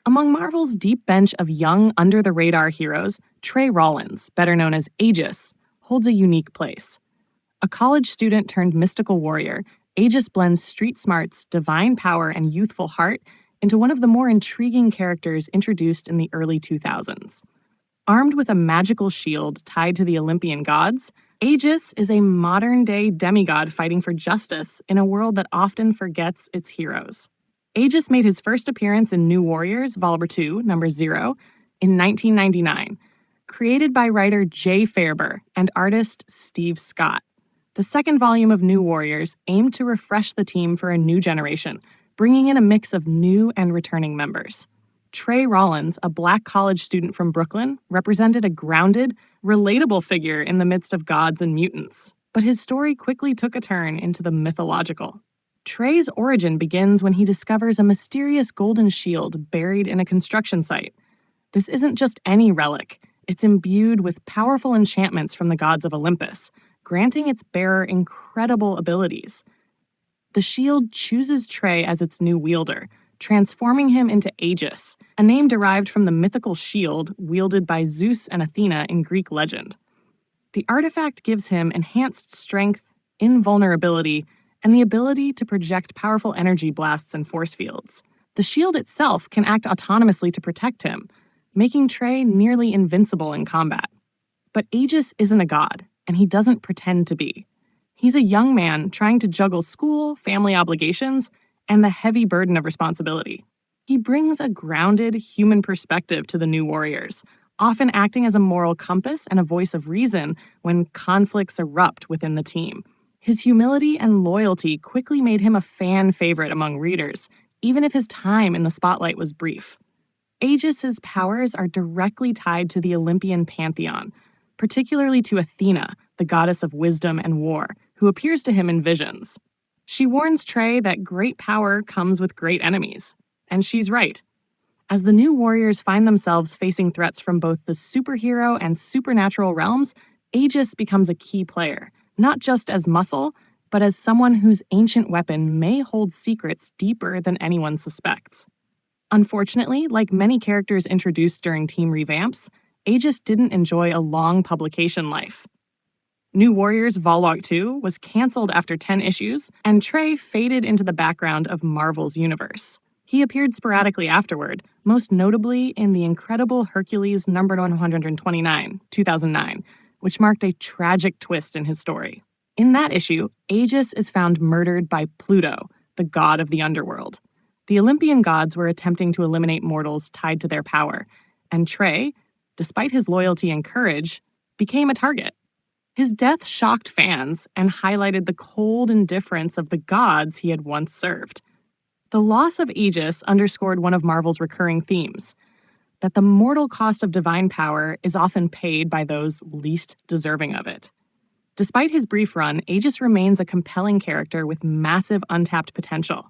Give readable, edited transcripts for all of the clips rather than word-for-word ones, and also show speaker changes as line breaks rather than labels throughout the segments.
Among Marvel's deep bench of young, under-the-radar heroes, Trey Rollins, better known as Aegis, holds a unique place. A college student turned mystical warrior, Aegis blends street smarts, divine power, and youthful heart into one of the more intriguing characters introduced in the early 2000s. Armed with a magical shield tied to the Olympian gods, Aegis is a modern-day demigod fighting for justice in a world that often forgets its heroes. Aegis made his first appearance in New Warriors, Vol. 2, number 0, in 1999, created by writer Jay Faerber and artist Steve Scott. The second volume of New Warriors aimed to refresh the team for a new generation, bringing in a mix of new and returning members. Trey Rollins, a black college student from Brooklyn, represented a grounded, relatable figure in the midst of gods and mutants. But his story quickly took a turn into the mythological. Trey's origin begins when he discovers a mysterious golden shield buried in a construction site. This isn't just any relic. It's imbued with powerful enchantments from the gods of Olympus, granting its bearer incredible abilities. The shield chooses Trey as its new wielder, transforming him into Aegis, a name derived from the mythical shield wielded by Zeus and Athena in Greek legend. The artifact gives him enhanced strength, invulnerability, and the ability to project powerful energy blasts and force fields. The shield itself can act autonomously to protect him, making Trey nearly invincible in combat. But Aegis isn't a god, and he doesn't pretend to be. He's a young man trying to juggle school, family obligations, and the heavy burden of responsibility. He brings a grounded, human perspective to the New Warriors, often acting as a moral compass and a voice of reason when conflicts erupt within the team. His humility and loyalty quickly made him a fan favorite among readers, even if his time in the spotlight was brief. Aegis's powers are directly tied to the Olympian pantheon, particularly to Athena, the goddess of wisdom and war, who appears to him in visions. She warns Trey that great power comes with great enemies, and she's right. As the New Warriors find themselves facing threats from both the superhero and supernatural realms, Aegis becomes a key player, not just as muscle, but as someone whose ancient weapon may hold secrets deeper than anyone suspects. Unfortunately, like many characters introduced during team revamps, Aegis didn't enjoy a long publication life. New Warriors Vol. 2 was canceled after 10 issues, and Trey faded into the background of Marvel's universe. He appeared sporadically afterward, most notably in the incredible Hercules number 129, 2009, which marked a tragic twist in his story. In that issue, Aegis is found murdered by Pluto, the god of the underworld. The Olympian gods were attempting to eliminate mortals tied to their power, and Trey, despite his loyalty and courage, became a target. His death shocked fans and highlighted the cold indifference of the gods he had once served. The loss of Aegis underscored one of Marvel's recurring themes, that the mortal cost of divine power is often paid by those least deserving of it. Despite his brief run, Aegis remains a compelling character with massive untapped potential.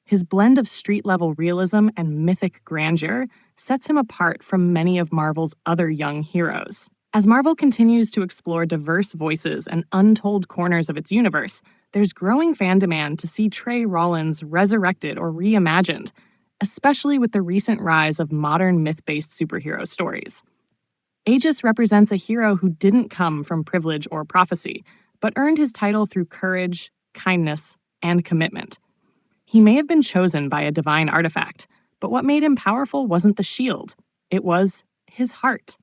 His blend of street-level realism and mythic grandeur sets him apart from many of Marvel's other young heroes. As Marvel continues to explore diverse voices and untold corners of its universe, there's growing fan demand to see Trey Rollins resurrected or reimagined, especially with the recent rise of modern myth-based superhero stories. Aegis represents a hero who didn't come from privilege or prophecy, but earned his title through courage, kindness, and commitment. He may have been chosen by a divine artifact, but what made him powerful wasn't the shield. It was his heart.